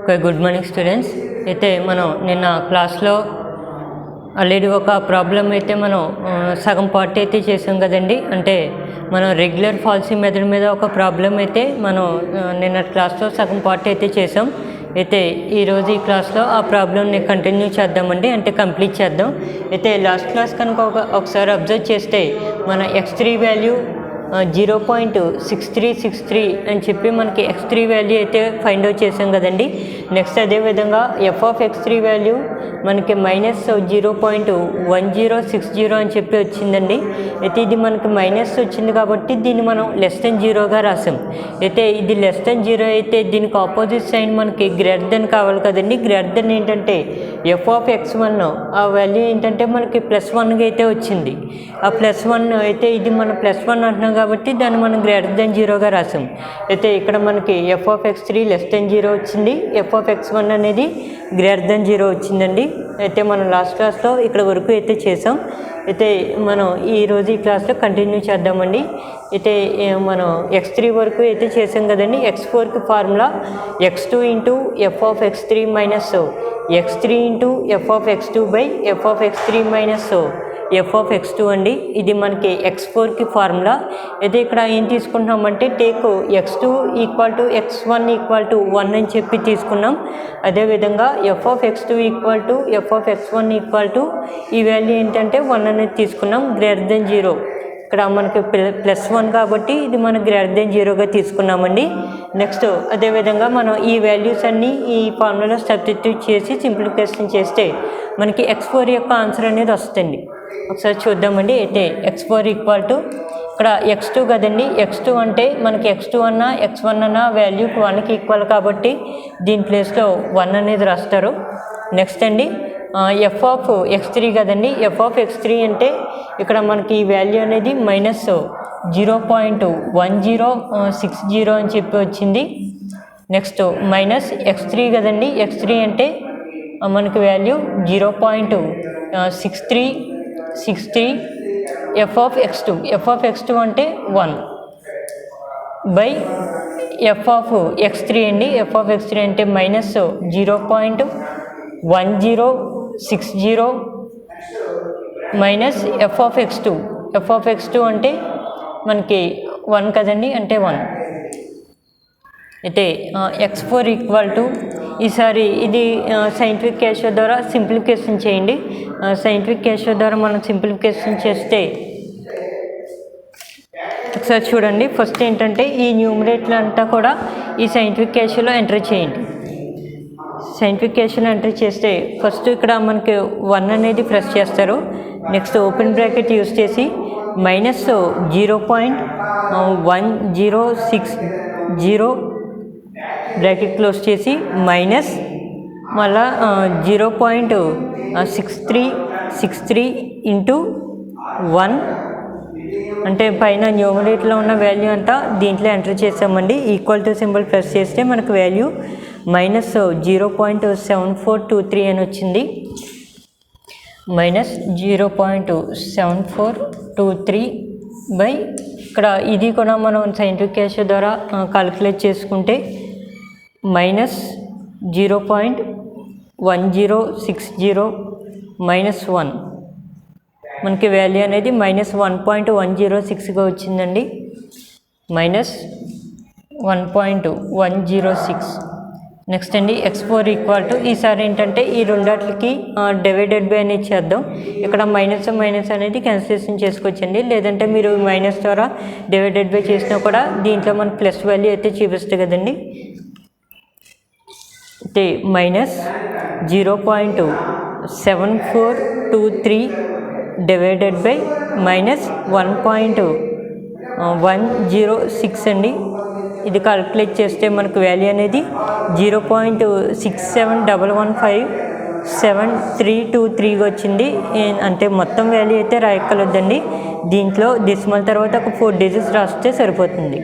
Okay, good morning students. అయితే మనం నిన్న క్లాస్లో ఆల్రెడీ ఒక ప్రాబ్లం అయితే మనం సగం పార్ట్ అయితే చేసాం కదండి. అంటే మనం రెగ్యులర్ ఫాల్సీ మెథడ్ మీద ఒక ప్రాబ్లం అయితే మనం నిన్న క్లాస్లో సగం పార్ట్ అయితే చేసాం. అయితే ఈరోజు ఈ క్లాస్లో ఆ ప్రాబ్లమ్ని కంటిన్యూ చేద్దామండి, అంటే కంప్లీట్ చేద్దాం. అయితే లాస్ట్ క్లాస్ కనుక ఒకసారి అబ్జర్వ్ చేస్తే మన x3 వాల్యూ 0.6363 అని చెప్పి మనకి x3 వాల్యూ అయితే ఫైండ్ అవుట్ చేసాం కదండి. నెక్స్ట్ అదేవిధంగా f(x3) వాల్యూ మనకి -0.1060 అని చెప్పి వచ్చిందండి. అయితే ఇది మనకి మైనస్ వచ్చింది కాబట్టి దీన్ని మనం <0గా రాసాం. అయితే ఇది <0 అయితే దీనికి ఆపోజిట్ సైన్ మనకి గ్రేటర్ కావాలి కదండి. గ్రేటర్ ఏంటంటే f(x1) ఆ వాల్యూ ఏంటంటే మనకి +1గా అయితే వచ్చింది. ఆ +1 అయితే ఇది మనం +1 అంటున్నాం కాబట్టి దాన్ని మనం <0గా రాసాం. అయితే ఇక్కడ మనకి f(x3) <0 వచ్చింది, f(x1) అనేది <0 వచ్చిందండి. అయితే మనం లాస్ట్ క్లాస్లో ఇక్కడ వరకు అయితే చేసాం. అయితే మనం ఈరోజు ఈ క్లాస్లో కంటిన్యూ చేద్దామండి. అయితే మనం x3 వరకు అయితే చేసాం కదండి. x4కి formula x2 into f(x3) minus x3 into f(x2) by f(x3) minus f(x2) అండి. ఇది మనకి x4కి ఫార్ములా. అయితే ఇక్కడ ఏం తీసుకుంటున్నామంటే take x2 equal to x1 equal to 1 అని చెప్పి తీసుకున్నాం. అదేవిధంగా f(x2) equal to f(x1) equal to ఈ వాల్యూ ఏంటంటే 1 అనేది తీసుకున్నాం, <0. ఇక్కడ మనకి +1 కాబట్టి ఇది మనం <0గా తీసుకున్నామండి. నెక్స్ట్ అదేవిధంగా మనం ఈ వాల్యూస్ అన్నీ ఈ ఫార్ములాలో సబ్స్టిట్యూట్ చేసి సింప్లిఫికేషన్ చేస్తే మనకి x4 యొక్క ఆన్సర్ అనేది వస్తుంది. ఒకసారి చూద్దామండి. అయితే x4 ఈక్వల్ టు ఇక్కడ x2 కదండి. x2 అంటే మనకి x2 అన్నా x1 అన్నా వాల్యూకి 1కి ఈక్వల్ కాబట్టి దీని ప్లేస్లో 1 అనేది రాస్తారు. నెక్స్ట్ అండి f(x3) కదండి. f(x3) అంటే ఇక్కడ మనకి ఈ వాల్యూ అనేది -0.1060 అని చెప్పి వచ్చింది. నెక్స్ట్ -x3 కదండి. x3 అంటే మనకి వాల్యూ 0.6363 f(x2) అంటే 1 బై f(x3) అండి. f(x3) అంటే -0.1060 మైనస్ f(x2) అంటే మనకి 1 కదండి, అంటే 1. అయితే x4 ఈక్వల్ టు ఈసారి ఇది సైంటిఫిక్ రేషియో ద్వారా సింప్లిఫికేషన్ చేయండి. సైంటిఫిక్ రేషియో ద్వారా మనం సింప్లిఫికేషన్ చేస్తే ఒకసారి చూడండి. ఫస్ట్ ఏంటంటే ఈ న్యూమరేటర్ అంతా కూడా ఈ సైంటిఫిక్ రేషియోలో ఎంటర్ చేయండి. సైంటిఫిక్ రేషియోలో ఎంటర్ చేస్తే ఫస్ట్ ఇక్కడ మనకి 1 అనేది ప్రెస్ చేస్తారు. నెక్స్ట్ ఓపెన్ బ్రాకెట్ యూస్ చేసి -0.1060 బ్రాకెట్ క్లోజ్ చేసి మైనస్ మళ్ళా 0.6363 ఇంటూ 1 అంటే పైన న్యూమరేటర్లో ఉన్న వాల్యూ అంతా దీంట్లో ఎంటర్ చేసామండి. ఈక్వల్ టు సింబల్ ప్రెస్ చేస్తే మనకు వాల్యూ -0.7423 అని వచ్చింది. -0.7423 బై ఇక్కడ ఇది కూడా మనం సైంటిఫిక్ రేషియో ద్వారా కాలిక్యులేట్ చేసుకుంటే -0.1060 మైనస్ 1 మనకి వాల్యూ అనేది -1.106గా వచ్చిందండి. -1.106. నెక్స్ట్ అండి x4 ఈక్వల్ టు ఈసారి ఏంటంటే ఈ రెండాటికి డివైడెడ్ బై అనేది చేద్దాం. ఇక్కడ మైనస్ అనేది క్యాన్సిలేషన్ చేసుకోవచ్చండి, లేదంటే మీరు మైనస్ ద్వారా డివైడెడ్ బై చేసినా కూడా దీంట్లో మన ప్లస్ వాల్యూ అయితే చూపిస్తుంది కదండి. అయితే -0.7423 డివైడెడ్ బై -1.106 అండి. ఇది కాల్కులేట్ చేస్తే మనకు వాల్యూ అనేది 0.67115733 వచ్చింది. అంటే మొత్తం వాల్యూ అయితే రాయక్కర్లేదండి. దీంట్లో డెసిమల్ తర్వాత ఒక 4 డిజిట్స్ రాస్తే సరిపోతుంది.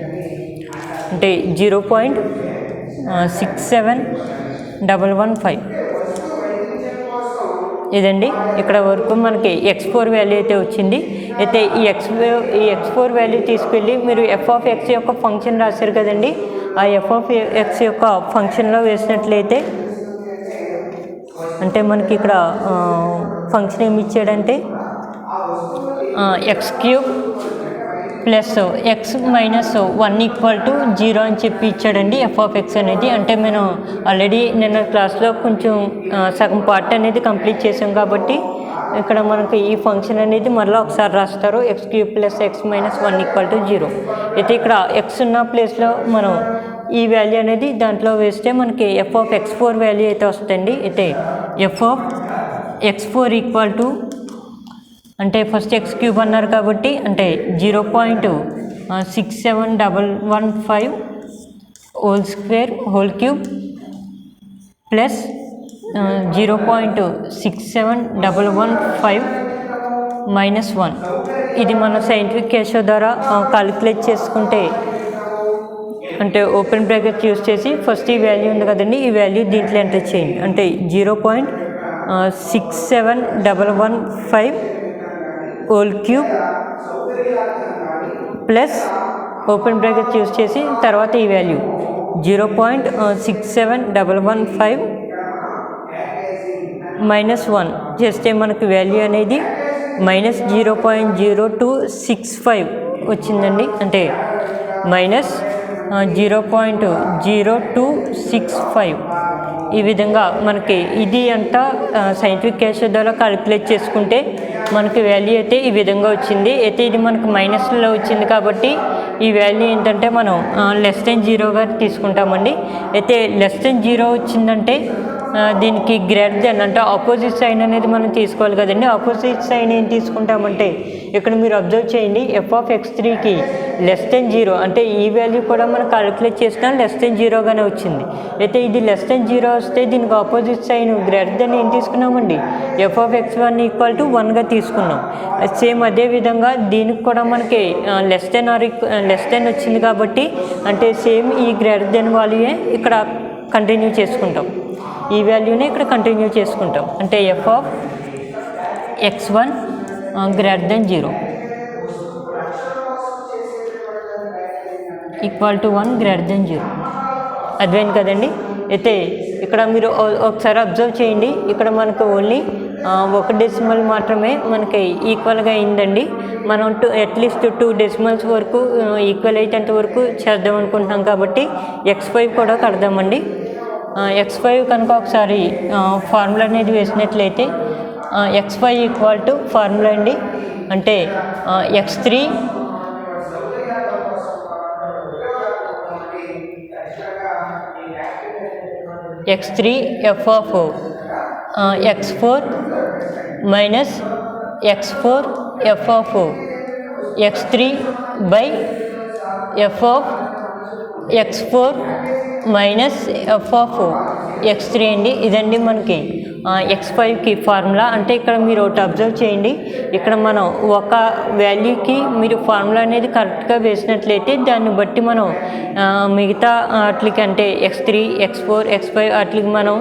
అంటే 0.67115 ఇదండి. ఇక్కడ వరకు మనకి x4 వాల్యూ అయితే వచ్చింది. అయితే ఈ x4 వాల్యూ తీసుకెళ్ళి మీరు f(x) యొక్క ఫంక్షన్ రాశారు కదండి, ఆ ఎఫ్ ఆఫ్ ఎక్స్ యొక్క ఫంక్షన్లో వేసినట్లయితే అంటే మనకి ఇక్కడ ఫంక్షన్ ఏమి ఇచ్చాడంటే X cube plus X minus 1 equal to 0 అని చెప్పి ఇచ్చాడండి ఎఫ్ ఆఫ్ ఎక్స్ అనేది. అంటే మేము ఆల్రెడీ నిన్న క్లాస్లో కొంచెం సగం పార్ట్ అనేది కంప్లీట్ చేసాం కాబట్టి ఇక్కడ మనకి ఈ ఫంక్షన్ అనేది మరలా ఒకసారి రాస్తారు, X cube plus X minus 1 equal to 0. అయితే ఇక్కడ ఎక్స్ ఉన్న ప్లేస్లో మనం ఈ వాల్యూ అనేది దాంట్లో వేస్తే మనకి ఎఫ్ ఆఫ్ x4 వాల్యూ అయితే వస్తుంది. అయితే F of x4 equal to అంటే ఫస్ట్ ఎక్స్ క్యూబ్ అన్నారు కాబట్టి అంటే 0.67115 whole square whole cube plus 0.67115 minus 1. ఇది మనం సైంటిఫిక్ రేషియో ద్వారా కాలిక్యులేట్ చేసుకుంటే అంటే ఓపెన్ బ్రాకెట్ యూజ్ చేసి ఫస్ట్ ఈ వాల్యూ ఉంది కదండి, ఈ వాల్యూ దీంట్లో ఎంటర్ చేయండి. అంటే 0.67115 whole cube plus open bracket use చేసి తర్వాత ఈ వాల్యూ 0.67115 మైనస్ 1 చేస్తే మనకు వాల్యూ అనేది మైనస్ 0.0265 వచ్చిందండి. అంటే మైనస్ 0.0265 ఈ విధంగా మనకి ఇది అంతా సైంటిఫిక్ రేషియో ద్వారా కాలిక్యులేట్ చేసుకుంటే మనకి వాల్యూ అయితే ఈ విధంగా వచ్చింది. అయితే ఇది మనకు మైనస్లో వచ్చింది కాబట్టి ఈ వాల్యూ ఏంటంటే మనం లెస్ దెన్ 0గా తీసుకుంటామండి. అయితే లెస్ దెన్ 0 వచ్చిందంటే దీనికి గ్రేటర్ దెన్ అంటే ఆపోజిట్ సైన్ అనేది మనం తీసుకోవాలి కదండి. ఆపోజిట్ సైన్ ఏం తీసుకుంటామంటే ఇక్కడ మీరు అబ్జర్వ్ చేయండి, ఎఫ్ ఆఫ్ x3కి లెస్ దెన్ 0 అంటే ఈ వాల్యూ కూడా మనం క్యాలిక్యులేట్ చేసినా లెస్ దెన్ 0గానే వచ్చింది. అయితే ఇది లెస్ దెన్ 0 వస్తే దీనికి ఆపోజిట్ సైన్ గ్రేటర్ దెన్ ఏం తీసుకున్నామండి, F of x1 equal to 1గా తీసుకున్నాం. సేమ్ అదేవిధంగా దీనికి కూడా మనకి లెస్ దెన్ వచ్చింది కాబట్టి అంటే సేమ్ ఈ గ్రేటర్ దెన్ వాల్యూయే ఇక్కడ కంటిన్యూ చేసుకుంటాం, ఈ వాల్యూనే ఇక్కడ కంటిన్యూ చేసుకుంటాం. అంటే F of x1 greater then 0 equal to 1 greater then 0 అర్థమైంది కదండి. అయితే ఇక్కడ మీరు ఒకసారి అబ్జర్వ్ చేయండి, ఇక్కడ మనకు ఓన్లీ ఒక డెసిమల్ మాత్రమే మనకి ఈక్వల్గా అయిందండి. మనం అట్లీస్ట్ 2 డెసిమల్స్ వరకు ఈక్వల్ అయ్యేంత వరకు చేద్దాం అనుకుంటున్నాం కాబట్టి x5 కూడా కడదామండి. x5 కనుక ఒకసారి ఫార్ములా అనేది వేసినట్లయితే x5 ఈక్వల్ టు ఫార్ములా అండి, అంటే x3 F of x4 minus x4 F of x3 by F of x4 minus F of x3 అండి. ఇదండి మనకి x5కి ఫార్ములా. అంటే ఇక్కడ మీరు ఒకటి అబ్జర్వ్ చేయండి, ఇక్కడ మనం ఒక వాల్యూకి మీరు ఫార్ములా అనేది కరెక్ట్గా వేసినట్లయితే దాన్ని బట్టి మనం మిగతా వాటికి అంటే x3 x4 x5 వాటికి మనం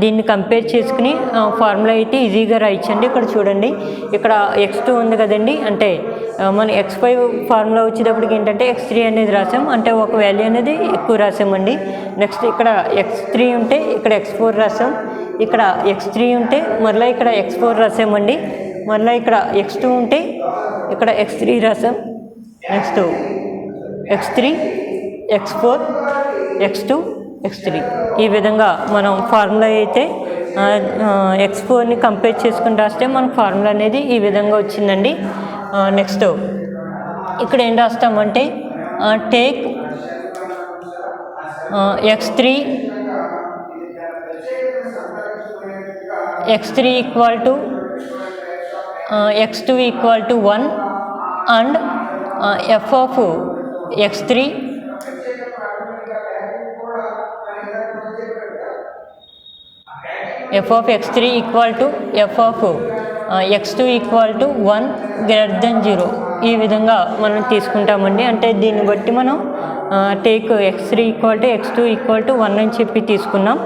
దీన్ని కంపేర్ చేసుకుని ఫార్ములా అయితే ఈజీగా రాయించండి. ఇక్కడ చూడండి, ఇక్కడ x2 ఉంది కదండి, అంటే మనం x5 ఫార్ములా వచ్చేటప్పటికి ఏంటంటే x3 అనేది రాసాం, అంటే ఒక వాల్యూ అనేది ఎక్కువ రాసామండి. నెక్స్ట్ ఇక్కడ x3 ఉంటే ఇక్కడ x4 రాసాం, ఇక్కడ x3 ఉంటే మరలా ఇక్కడ x4 రాసామండి, మరలా ఇక్కడ x2 ఉంటే ఇక్కడ x3 రాసాం, next x3 x4 x2 x3 ఈ విధంగా మనం ఫార్ములా అయితే x4ని కంపేర్ చేసుకుని రాస్తే మనకు ఫార్ములా అనేది ఈ విధంగా వచ్చిందండి. నెక్స్ట్ ఇక్కడ ఏం రాస్తామంటే take x3 equal to x2 equal to 1 and F of x3 F of x3 equal to F of x2 equal to 1 greater then 0 ఈ విధంగా మనం తీసుకుంటామండి. అంటే దీన్ని బట్టి మనం take x3 equal to x2 equal to 1 అని చెప్పి తీసుకున్నాం.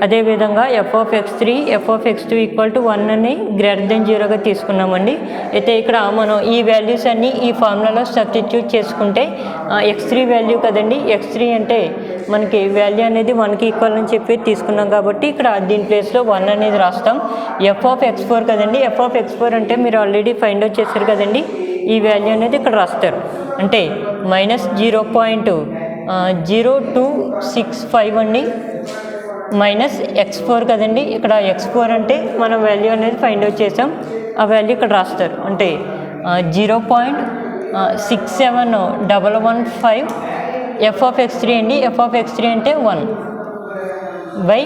అదేవిధంగా F of x3 F of x2 equal to 1 అని గ్రేటర్ దెన్ 0గా తీసుకున్నామండి. అయితే ఇక్కడ మనం ఈ వాల్యూస్ అన్నీ ఈ ఫార్ములాలో సబ్స్టిట్యూట్ చేసుకుంటే x3 వాల్యూ కదండి, x3 అంటే మనకి వాల్యూ అనేది 1కి ఈక్వల్ అని చెప్పి తీసుకున్నాం కాబట్టి ఇక్కడ దీని ప్లేస్లో 1 అనేది రాస్తాం. f(x4) కదండి. f(x4) అంటే మీరు ఆల్రెడీ ఫైండ్ అవుట్ చేశారు కదండి. ఈ వాల్యూ అనేది ఇక్కడ రాస్తారు. అంటే -0.0265 అండి మైనస్ x4 కదండి. ఇక్కడ x4 అంటే మనం వాల్యూ అనేది ఫైండ్ అవుట్ చేసాం. ఆ వాల్యూ ఇక్కడ రాస్తారు. అంటే 0.67115 f(x3) అండి. f(x3) అంటే 1 బై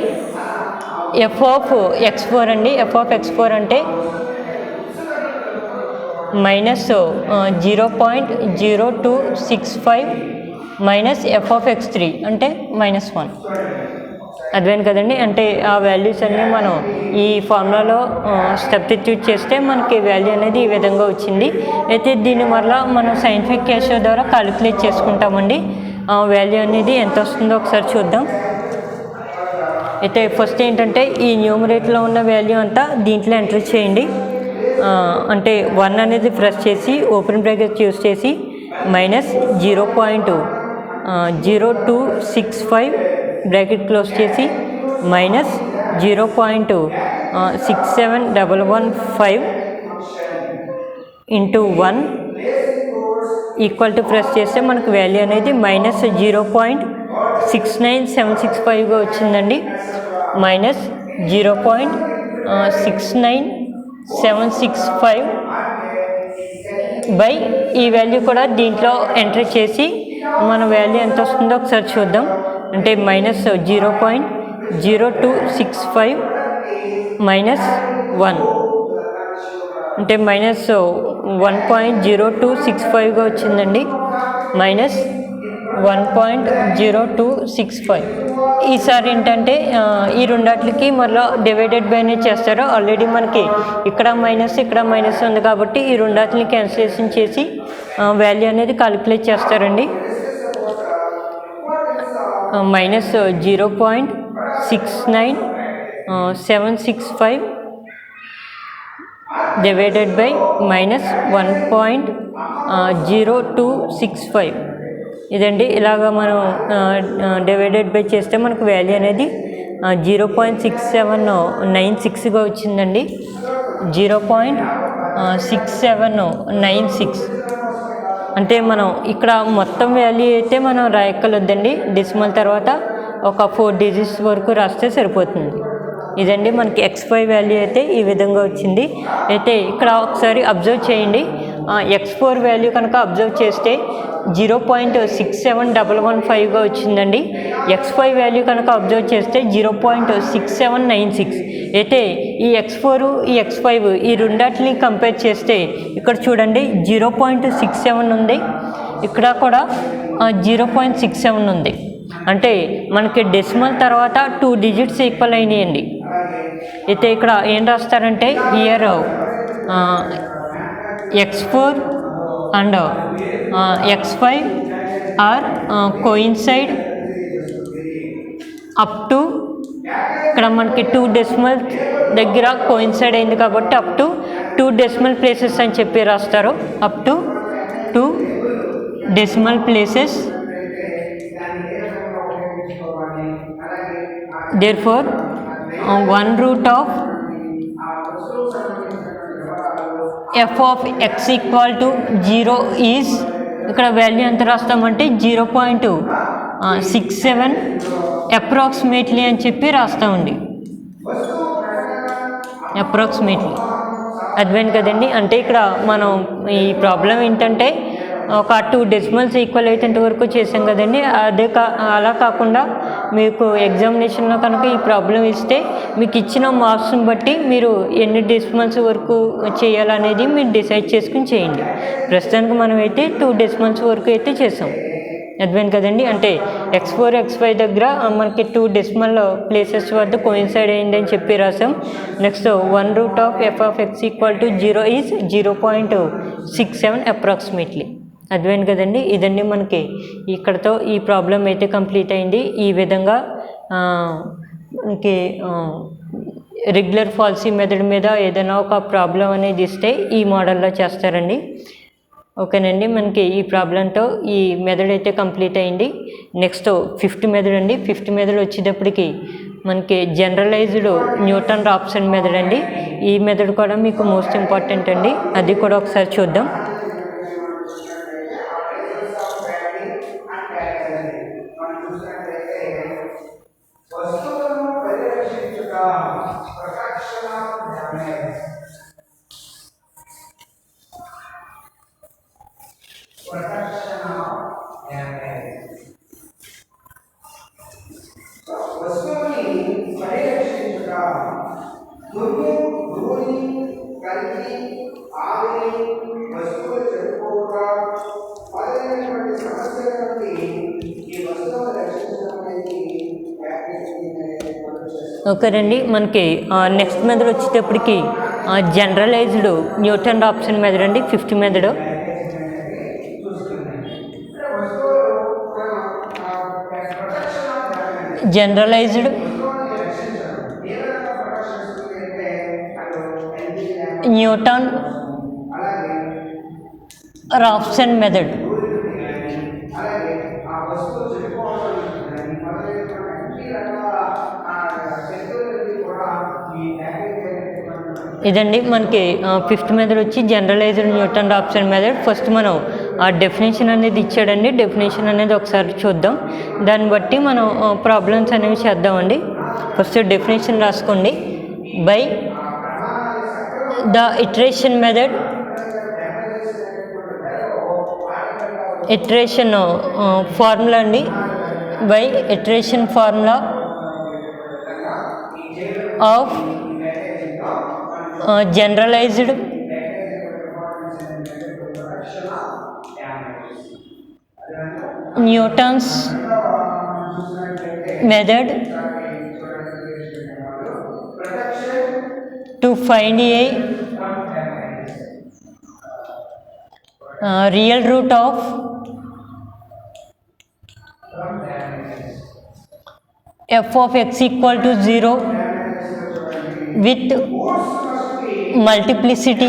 f(x4) అండి. f(x4) అంటే -0.0265 మైనస్ f(x3) అంటే -1. అర్థమైంది కదండి. అంటే ఆ వాల్యూస్ అన్నీ మనం ఈ ఫార్ములాలో సబ్స్టిట్యూట్ చేస్తే మనకి వాల్యూ అనేది ఈ విధంగా వచ్చింది. అయితే దీని వల్ల మనం సైంటిఫిక్ క్యాషియో ద్వారా క్యాలిక్యులేట్ చేసుకుంటామండి. వాల్యూ అనేది ఎంత వస్తుందో ఒకసారి చూద్దాం. అయితే ఫస్ట్ ఏంటంటే ఈ న్యూమరేటర్లో ఉన్న వాల్యూ అంతా దీంట్లో ఎంటర్ చేయండి. అంటే 1 అనేది ప్రెస్ చేసి ఓపెన్ బ్రాకెట్ యూస్ చేసి -0.0265 బ్రాకెట్ క్లోజ్ చేసి -0.67115 ఇంటూ 1 ఈక్వల్ టు ప్రెస్ చేస్తే మనకు వాల్యూ అనేది -0.69765గా వచ్చిందండి. -0.69765 బై ఈ వాల్యూ కూడా దీంట్లో ఎంటర్ చేసి మన వాల్యూ ఎంత వస్తుందో ఒకసారి చూద్దాం. అంటే -0.0265 -1 అంటే -1.0265గా వచ్చిందండి. -1.0265. ఈసారి ఏంటంటే ఈ రెండాట్లకి మళ్ళీ డివైడెడ్ బై అనేది చేస్తారు. ఆల్రెడీ మనకి ఇక్కడ మైనస్ ఉంది కాబట్టి ఈ రెండాట్లని క్యాన్సిలేషన్ చేసి వాల్యూ అనేది క్యాలిక్యులేట్ చేస్తారండి. -0.69765 డివైడెడ్ బై -1.0265 ఇదండి. ఇలాగ మనం డివైడెడ్ బై చేస్తే మనకు వాల్యూ అనేది 0.6796గా వచ్చిందండి. 0.6796 అంటే మనం ఇక్కడ మొత్తం వాల్యూ అయితే మనం రాయక్కర్లేదండి. డెసిమల్ తర్వాత ఒక 4 డిజిట్స్ వరకు రాస్తే సరిపోతుంది. ఇదండి మనకి x5 వాల్యూ అయితే ఈ విధంగా వచ్చింది. అయితే ఇక్కడ ఒకసారి అబ్జర్వ్ చేయండి. x4 వాల్యూ కనుక అబ్జర్వ్ చేస్తే 0.67115గా వచ్చిందండి. x5 వాల్యూ కనుక అబ్జర్వ్ చేస్తే 0.6796. అయితే ఈ x4 ఈ x5 ఈ రెండాటిని కంపేర్ చేస్తే ఇక్కడ చూడండి 0.67 ఉంది, ఇక్కడ కూడా 0.67 ఉంది. అంటే మనకి డెసిమల్ తర్వాత 2 డిజిట్స్ ఈక్వల్ అయినాయండి. అయితే ఇక్కడ ఏం రాస్తారంటే here x4 and x5 are coincide up to ఇక్కడ మనకి 2 డెసిమల్ దగ్గర కోయిన్సైడ్ అయింది కాబట్టి అప్ టు 2 డెసిమల్ ప్లేసెస్ అని చెప్పి రాస్తారు. Up to 2 decimal places. therefore 1 root of f of x equal to 0 is ఇక్కడ వాల్యూ ఎంత రాస్తామంటే 0.67 అప్రాక్సిమేట్లీ అని చెప్పి రాస్తామండి. అప్రాక్సిమేట్లీ అర్థమైంది కదండి. అంటే ఇక్కడ మనం ఈ ప్రాబ్లం ఏంటంటే ఒక 2 డెసిమల్స్ ఈక్వల్ అయ్యేంత వరకు చేసాం కదండి. అలా కాకుండా మీకు ఎగ్జామినేషన్లో కనుక ఈ ప్రాబ్లం ఇస్తే మీకు ఇచ్చిన మార్క్స్ని బట్టి మీరు ఎన్ని డెసిమల్స్ వరకు చేయాలనేది మీరు డిసైడ్ చేసుకుని చేయండి. ప్రస్తుతానికి మనం అయితే 2 డెసిమల్స్ వరకు అయితే చేసాం. అర్థమైంది కదండి. అంటే x4 x5 దగ్గర మనకి 2 డెసిమల్ ప్లేసెస్ వద్ద కోయిన్సైడ్ అయిందని చెప్పి రాసాం. Next 1 root of f of x equal to 0 is 0.67 approximately. అర్థమైంది కదండి. ఇదండి మనకి ఇక్కడతో ఈ ప్రాబ్లం అయితే కంప్లీట్ అయింది. ఈ విధంగా మనకి రెగ్యులర్ ఫాల్సీ మెథడ్ మీద ఏదైనా ఒక ప్రాబ్లం అనేది ఇస్తే ఈ మోడల్లో చేస్తారండి. ఓకేనండి, మనకి ఈ ప్రాబ్లంతో ఈ మెథడ్ అయితే కంప్లీట్ అయింది. నెక్స్ట్ ఫిఫ్త్ మెథడ్ అండి. ఫిఫ్త్ మెథడ్ వచ్చేటప్పటికి మనకి జనరలైజ్డ్ న్యూటన్ రాప్సన్ మెథడ్ అండి. ఈ మెథడ్ కూడా మీకు మోస్ట్ ఇంపార్టెంట్ అండి, అది కూడా ఒకసారి చూద్దాం. ఓకేనండి, మనకి నెక్స్ట్ మెథడ్ వచ్చేటప్పటికి జనరలైజ్డ్ న్యూటన్ రాప్సన్ మెథడ్ అండి. Fifth method generalised Newton Raphson method. ఇదండి మనకి ఫిఫ్త్ మెథడ్ వచ్చి generalised Newton Raphson method. First మనం ఆ డెఫినేషన్ అనేది ఇచ్చాడండి, డెఫినేషన్ అనేది ఒకసారి చూద్దాం, దాన్ని బట్టి మనం ప్రాబ్లమ్స్ అనేవి చేద్దామండి. ఫస్ట్ డెఫినేషన్ రాసుకోండి. By the iteration method, iteration formula అండి, by iteration formula of generalized Newton's method to find a real root of f of x equal to 0 with multiplicity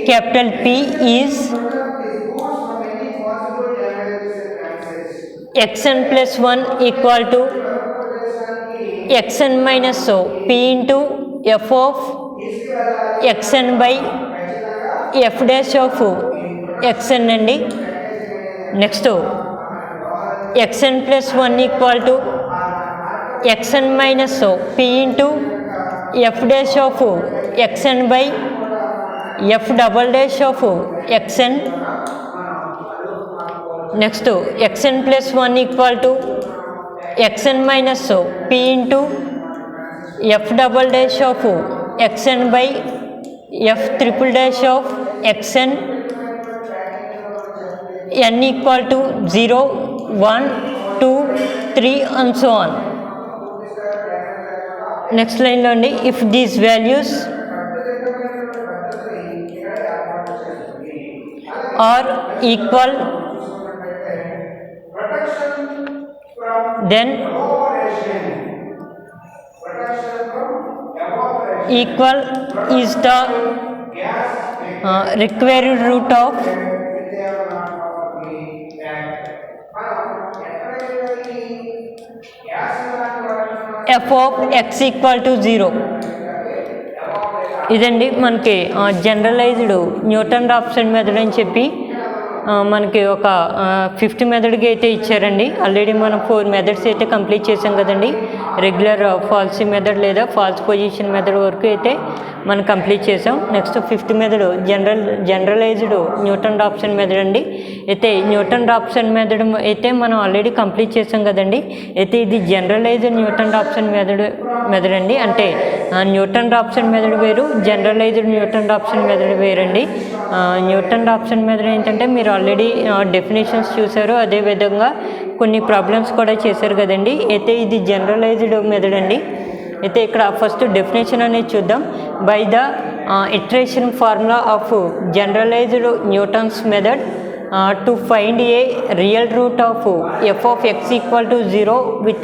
capital P is xn plus 1 equal to xn minus p into f of xn by f dash of xn అండి. Next xn plus 1 equal to xn minus p into f dash of xn by f double dash of xn. Next xn plus 1 equal to xn minus p into f double dash of xn by f triple dash of xn. n equal to 0, 1, 2, 3 and so on. Next line lo andi, if these values are equal then equal is the required root of f of x equal to 0. ఇదండి మనకి generalized Newton Raphson method అని చెప్పి మనకి ఒక fifth మెథడ్కి అయితే ఇచ్చారండి. Already మనం 4 methods అయితే కంప్లీట్ చేసాం కదండి. రెగ్యులర్ ఫాల్సీ మెథడ్ లేదా ఫాల్స్ పొజిషన్ మెథడ్ వరకు అయితే మనం కంప్లీట్ చేసాం. Next fifth method generalised Newton Raphson method అండి. అయితే న్యూటన్ రాప్సన్ మెథడ్ అయితే మనం ఆల్రెడీ కంప్లీట్ చేసాం కదండి. అయితే ఇది జనరలైజ్డ్ న్యూటన్ రాప్సన్ మెథడ్ అండి. అంటే న్యూటన్ రాప్సన్ మెథడ్ వేరు, జనరలైజ్డ్ న్యూటన్ రాప్సన్ మెథడ్ వేరండి. న్యూటన్ రాప్సన్ మెథడ్ ఏంటంటే మీరు ఆల్రెడీ డెఫినేషన్స్ చూసారు, అదేవిధంగా కొన్ని ప్రాబ్లమ్స్ కూడా చేశారు కదండి. అయితే ఇది జనరలైజ్డ్ మెథడ్ అండి. అయితే ఇక్కడ ఫస్ట్ డెఫినేషన్ అనేది చూద్దాం. By the iteration formula of generalised Newton's method to find a real root of f of x equal to 0 with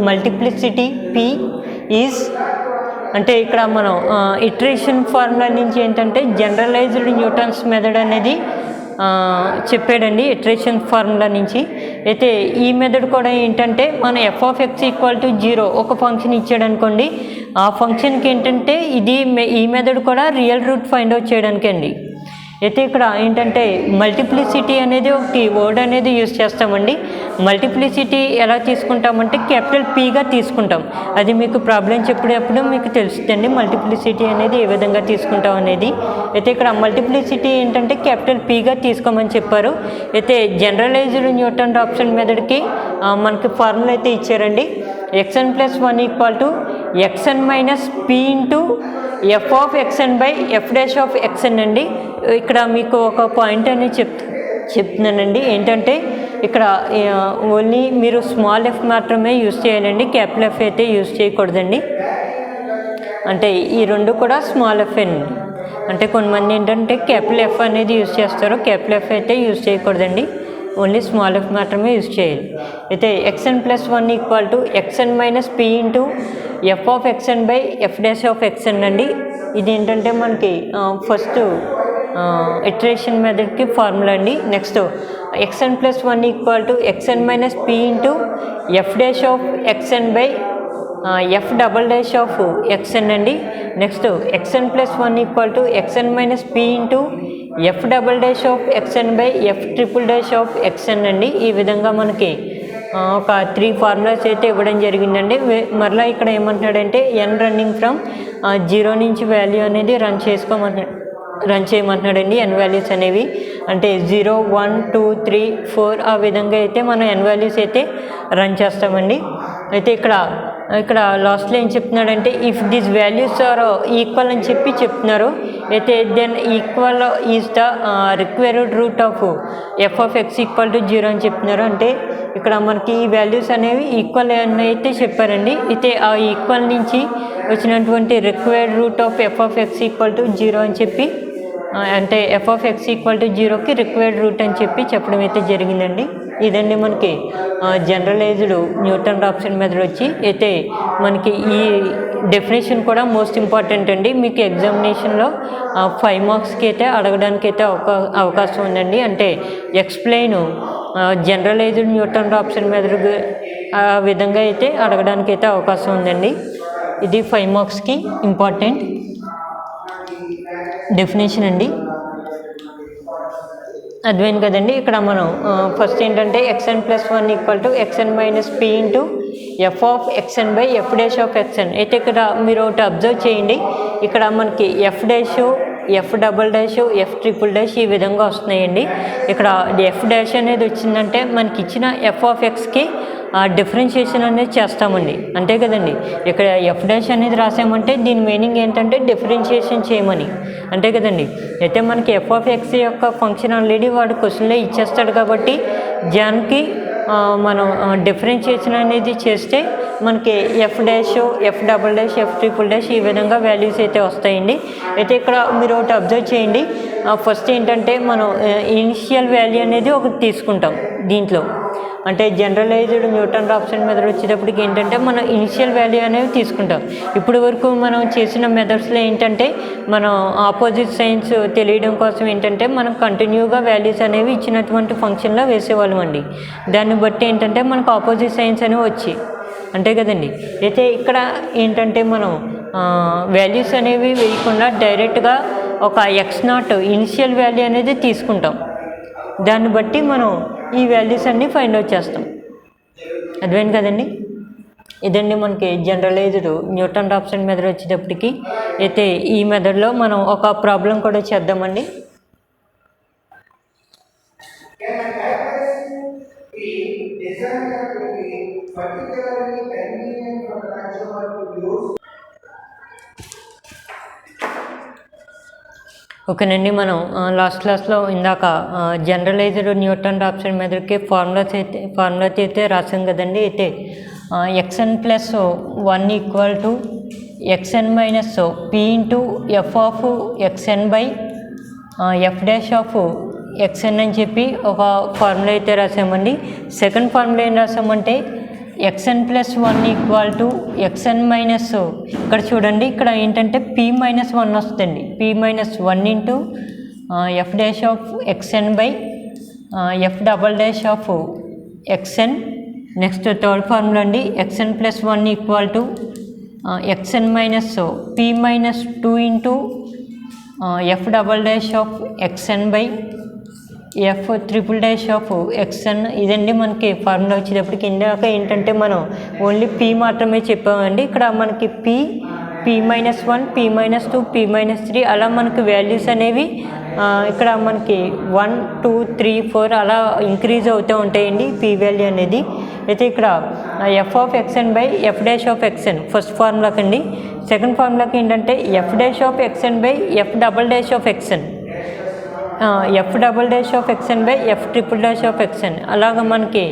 multiplicity p is అంటే ఇక్కడ మనం ఇటరేషన్ ఫార్ములా నుంచి ఏంటంటే జనరలైజ్డ్ న్యూటన్స్ మెథడ్ అనేది చెప్పాడండి. ఇటరేషన్ ఫార్ములా నుంచి అయితే ఈ మెథడ్ కూడా ఏంటంటే మన f(x)0 ఒక ఫంక్షన్ ఇచ్చాడు అనుకోండి, ఆ ఫంక్షన్కి ఏంటంటే ఈ మెథడ్ కూడా రియల్ రూట్ ఫైండ్ అవుట్ చేయడానికి అండి. అయితే ఇక్కడ ఏంటంటే మల్టిప్లిసిటీ అనేది ఒకటి వర్డ్ అనేది యూజ్ చేస్తామండి. మల్టిప్లిసిటీ ఎలా తీసుకుంటామంటే క్యాపిటల్ Pగా తీసుకుంటాం. అది మీకు ప్రాబ్లం చెప్పేటప్పుడు మీకు తెలుస్తుందండి మల్టిప్లిసిటీ అనేది ఏ విధంగా తీసుకుంటాం అనేది. అయితే ఇక్కడ మల్టిప్లిసిటీ ఏంటంటే క్యాపిటల్ Pగా తీసుకోమని చెప్పారు. అయితే జనరలైజ్డ్ న్యూటన్ రాప్సన్ మెథడ్కి మనకి ఫార్ములా అయితే ఇచ్చారండి. xn+1 = xn - p into f(xn/f'(xn) అండి. ఇక్కడ మీకు ఒక పాయింట్ అనేది చెప్తున్నానండి. ఏంటంటే ఇక్కడ ఓన్లీ మీరు స్మాల్ ఎఫ్ మాత్రమే యూజ్ చేయాలండి, క్యాపిటల్ ఎఫ్ అయితే యూజ్ చేయకూడదండి. అంటే ఈ రెండు కూడా స్మాల్ ఎఫ్ అండి. అంటే కొంతమంది ఏంటంటే క్యాపిటల్ ఎఫ్ అనేది యూజ్ చేస్తారు, క్యాపిటల్ ఎఫ్ అయితే యూజ్ చేయకూడదండి, ఓన్లీ స్మాల్ ఎఫ్ మాత్రమే యూజ్ చేయాలి. అయితే xn+1 = xn - p into f(xn/f'(xn) అండి. ఇది ఏంటంటే మనకి ఫస్ట్ ఇటరేషన్ మెథడ్కి ఫార్ములా అండి. Next xn+1 = xn - p into f'(xn/f"(xn) అండి. Next xn+1 = xn - p into f'(xn/f"(xn) అండి. ఈ విధంగా మనకి ఒక 3 ఫార్ములాస్ అయితే ఇవ్వడం జరిగిందండి. మరలా ఇక్కడ ఏమంటున్నాడంటే n రన్నింగ్ ఫ్రమ్ 0 నుంచి వాల్యూ అనేది రన్ చేయమంటున్నాడండి. n వాల్యూస్ అనేవి అంటే 0, 1, 2, 3, 4 ఆ విధంగా అయితే మనం n వాల్యూస్ అయితే రన్ చేస్తామండి. అయితే ఇక్కడ లాస్ట్లో ఏం చెప్తున్నాడంటే if this values are equal అని చెప్తున్నారు. అయితే then equal is the required root of f(x)0 అని చెప్తున్నారు. అంటే ఇక్కడ మనకి ఈ వాల్యూస్ అనేవి ఈక్వల్ అని అయితే చెప్పారండి. అయితే ఆ ఈక్వల్ నుంచి వచ్చినటువంటి రిక్వైర్డ్ రూట్ ఆఫ్ f(x)0 అని చెప్పి అంటే f(x)0కి రిక్వైర్డ్ రూట్ అని చెప్పడం అయితే జరిగిందండి. ఇదండి మనకి జనరలైజ్డ్ న్యూటన్ రాప్సన్ మెథడ్ వచ్చి. అయితే మనకి ఈ డెఫినేషన్ కూడా మోస్ట్ ఇంపార్టెంట్ అండి. మీకు ఎగ్జామినేషన్లో 5 మార్క్స్కి అయితే అడగడానికి అయితే అవకాశం ఉందండి. అంటే explain generalised Newton Raphson method ఆ విధంగా అయితే అడగడానికి అయితే అవకాశం ఉందండి. ఇది 5 మార్క్స్కి ఇంపార్టెంట్ డెఫినేషన్ అండి. అర్థమైంది కదండి. ఇక్కడ మనం ఫస్ట్ ఏంటంటే xn+1 = xn - p into f(xn/f'(xn). అయితే ఇక్కడ మీరు ఒకటి అబ్జర్వ్ చేయండి, ఇక్కడ మనకి f', f', ఈ విధంగా వస్తున్నాయండి. ఇక్కడ f' అనేది వచ్చిందంటే మనకి ఇచ్చిన f(x)కి డిఫరెన్షియేషన్ అనేది చేస్తామండి, అంతే కదండి. ఇక్కడ f' అనేది రాసామంటే దీని మీనింగ్ ఏంటంటే డిఫరెన్షియేషన్ చేయమని, అంతే కదండి. అయితే మనకి f(x) యొక్క ఫంక్షన్ ఆల్రెడీ వాడు క్వశ్చన్లో ఇచ్చేస్తాడు కాబట్టి దానికి మనం డిఫరెన్షియేషన్ అనేది చేస్తే మనకి f', f', f', ఈ విధంగా వాల్యూస్ అయితే వస్తాయండి. అయితే ఇక్కడ మీరు ఒకటి అబ్జర్వ్ చేయండి, ఫస్ట్ ఏంటంటే మనం ఇనిషియల్ వాల్యూ అనేది ఒకటి తీసుకుంటాం దీంట్లో. అంటే జనరలైజ్డ్ న్యూటన్ రాప్సన్ మెథడ్ వచ్చేటప్పటికి ఏంటంటే మనం ఇనిషియల్ వాల్యూ అనేవి తీసుకుంటాం. ఇప్పటి వరకు మనం చేసిన మెథడ్స్లో ఏంటంటే మనం ఆపోజిట్ సైన్స్ తెలియడం కోసం ఏంటంటే మనం కంటిన్యూగా వాల్యూస్ అనేవి ఇచ్చినటువంటి ఫంక్షన్లో వేసేవాళ్ళం అండి. దాన్ని బట్టి ఏంటంటే మనకు ఆపోజిట్ సైన్స్ అనేవి వచ్చి, అంతే కదండి. అయితే ఇక్కడ ఏంటంటే మనం వాల్యూస్ అనేవి వేయకుండా డైరెక్ట్గా ఒక x0 ఇనిషియల్ వాల్యూ అనేది తీసుకుంటాం. దాన్ని బట్టి మనం ఈ వాల్యూస్ అన్నీ ఫైండ్ అవుట్ చేస్తాం. అర్థమైంది కదండి. ఇదండి మనకి జనరలైజ్డ్ న్యూటన్ రాప్సన్ మెథడ్ వచ్చేటప్పటికి. అయితే ఈ మెథడ్లో మనం ఒక ప్రాబ్లం కూడా చేద్దామండి. ఓకేనండి, మనం లాస్ట్ క్లాస్లో ఇందాక జనరలైజ్డ్ న్యూటన్ రాప్సన్ మెథడ్కి ఫార్ములా అయితే రాసాం కదండి. అయితే xn+1 = xn - p into f(xn/f'(xn) అని చెప్పి ఒక ఫార్ములా అయితే రాసామండి. సెకండ్ ఫార్ములా ఏం రాసామంటే xn plus 1 equal to xn minus, ఇక్కడ చూడండి ఇక్కడ ఏంటంటే p మైనస్ 1 వస్తుంది, p minus 1 into f dash of xn by f double dash of xn. Next third formula అండి, xn plus 1 equal to xn minus p minus 2 into f double dash of xn by f triple dash of xn. ఇదండి మనకి formula వచ్చేటప్పటికి. ఇందాక ఏంటంటే మనం only p మాత్రమే చెప్పామండి, ఇక్కడ మనకి p minus 1, p minus 2, p minus 3 అలా మనకి వాల్యూస్ అనేవి ఇక్కడ మనకి 1, 2, 3, 4 అలా ఇంక్రీజ్ అవుతూ ఉంటాయండి p వాల్యూ అనేది. అయితే ఇక్కడ f of xn by f dash of xn first ఫార్ములాకి అండి. సెకండ్ ఫార్ములాకి ఏంటంటే f dash of xn by f double dash of xn, f double dash of xn by f triple dash of xn. అలాగ మనకి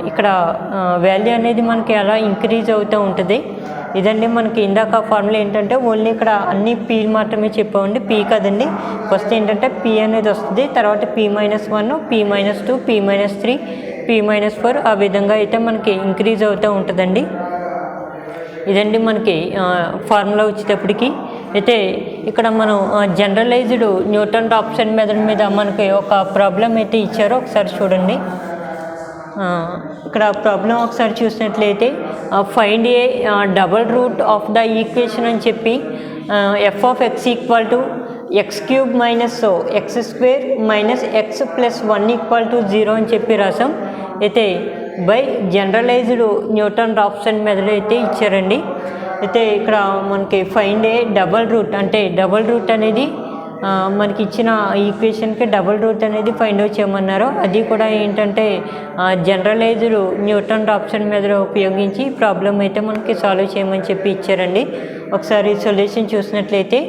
ఇక్కడ value అనేది మనకి అలా ఇంక్రీజ్ అవుతూ ఉంటుంది. ఇదండి మనకి ఇందాక ఫార్ములా ఏంటంటే ఓన్లీ ఇక్కడ అన్ని p మాత్రమే చెప్పామండి, p కదండి. ఫస్ట్ ఏంటంటే p అనేది వస్తుంది, తర్వాత p minus 1, p minus 2, p minus 3, p minus 4 ఆ విధంగా అయితే మనకి ఇంక్రీజ్ అవుతూ ఉంటుందండి. ఇదండి మనకి ఫార్ములా వచ్చేటప్పటికి. అయితే ఇక్కడ మనం జనరలైజ్డ్ న్యూటన్ రాప్సన్ మెథడ్ మీద మనకి ఒక ప్రాబ్లం అయితే ఇచ్చారో ఒకసారి చూడండి. ఇక్కడ ప్రాబ్లం ఒకసారి చూసినట్లయితే find a double root of the equation అని చెప్పి f of x equal to x cube minus x square minus x plus 1 equal to 0 అని చెప్పి రాసాం. అయితే by generalised Newton Raphson method అయితే ఇచ్చారండి. అయితే ఇక్కడ మనకి ఫైండ్ ఏ డబల్ రూట్, అంటే డబల్ రూట్ అనేది మనకి ఇచ్చిన ఈక్వేషన్కి డబుల్ రూట్ అనేది ఫైండ్ అవుట్ చేయమన్నారు. అది కూడా ఏంటంటే జనరలైజ్డ్ న్యూటన్ రాప్సన్ మెథడ్ ఉపయోగించి ప్రాబ్లం అయితే మనకి సాల్వ్ చేయమని చెప్పి ఇచ్చారండి. ఒకసారి సొల్యూషన్ చూసినట్లయితే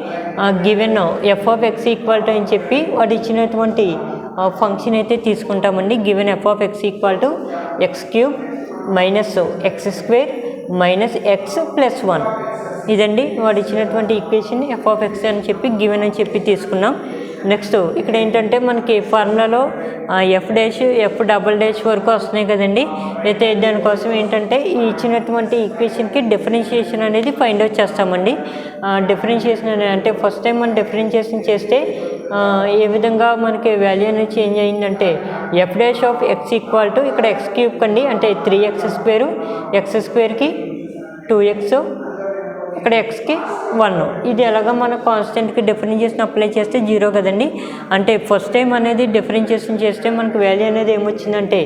given f of x equal to అని చెప్పి వాడు ఇచ్చినటువంటి ఫంక్షన్ అయితే తీసుకుంటామండి. Given f of x equal to x cube minus x square minus x plus 1. ఇదండి వాడు ఇచ్చినటువంటి ఈక్వేషన్ f ఆఫ్ x అని చెప్పి గివెన్ అని చెప్పి తీసుకున్నాం. నెక్స్ట్ ఇక్కడ ఏంటంటే మనకి ఫార్ములాలో f dash f double dash వరకు వస్తున్నాయి కదండి. అయితే దానికోసం ఏంటంటే ఈ ఇచ్చినటువంటి ఈక్వేషన్కి డిఫరెన్షియేషన్ అనేది ఫైండ్ అవుట్ చేస్తామండి. డిఫరెన్షియేషన్ అంటే ఫస్ట్ టైం మనం డిఫరెన్షియేషన్ చేస్తే ఏ విధంగా మనకి వాల్యూ అనేది చేంజ్ అయిందంటే f dash of x equal to ఇక్కడ x క్యూబ్ కండి, అంటే 3x స్క్వేరు, x స్క్వేర్కి 2x, ఇక్కడ xకి 1. ఇది ఎలాగ మన కాన్స్టెంట్కి డిఫరెన్షియేషన్ అప్లై చేస్తే 0 కదండి. అంటే ఫస్ట్ టైం అనేది డిఫరెన్షియేషన్ చేస్తే మనకు వాల్యూ అనేది ఏమొచ్చిందంటే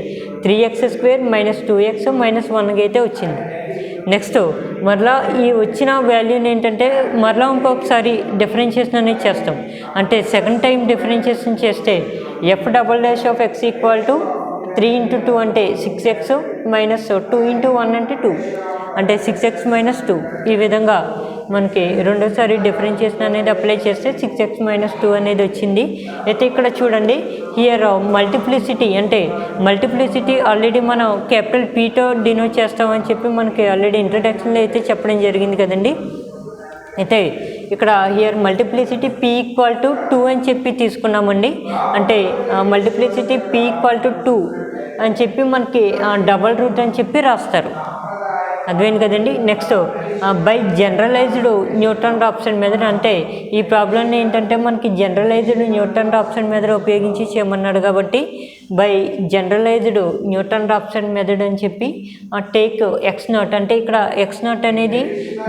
3x square minus 2x minus 1 అయితే వచ్చింది. నెక్స్ట్ మరలా ఈ వచ్చిన వాల్యూని ఏంటంటే మరలా ఇంకొకసారి డిఫరెన్షియేషన్ అనేది చేస్తాం. అంటే సెకండ్ టైం డిఫరెన్షియేషన్ చేస్తే f double dash of x equal to 3 into 2 అంటే 6x మైనస్ 2 ఇంటూ 1 అంటే 2, అంటే 6x మైనస్ 2. ఈ విధంగా మనకి రెండోసారి డిఫరెన్షియేషన్ అనేది అప్లై చేస్తే 6x మైనస్ 2 అనేది వచ్చింది. అయితే ఇక్కడ చూడండి హియర్ మల్టిప్లిసిటీ, అంటే మల్టిప్లిసిటీ ఆల్రెడీ మనం క్యాపిటల్ Pతో డినోట్ చేస్తామని చెప్పి మనకి ఆల్రెడీ ఇంట్రడక్షన్లో అయితే చెప్పడం జరిగింది కదండి. అయితే ఇక్కడ here multiplicity p equal to 2 అని చెప్పి తీసుకున్నామండి. అంటే మల్టిప్లిసిటీ p ఈక్వల్ టు 2 అని చెప్పి మనకి డబల్ రూట్ అని చెప్పి రాస్తారు. అర్థమైంది కదండి. Next by generalised Newton Raphson method, అంటే ఈ ప్రాబ్లమ్ని ఏంటంటే మనకి జనరలైజ్డ్ న్యూటన్ రాప్సన్ మెథడ్ ఉపయోగించి చేయమన్నాడు కాబట్టి by generalised Newton Raphson method అని చెప్పి టేక్ x0, అంటే ఇక్కడ x0 అనేది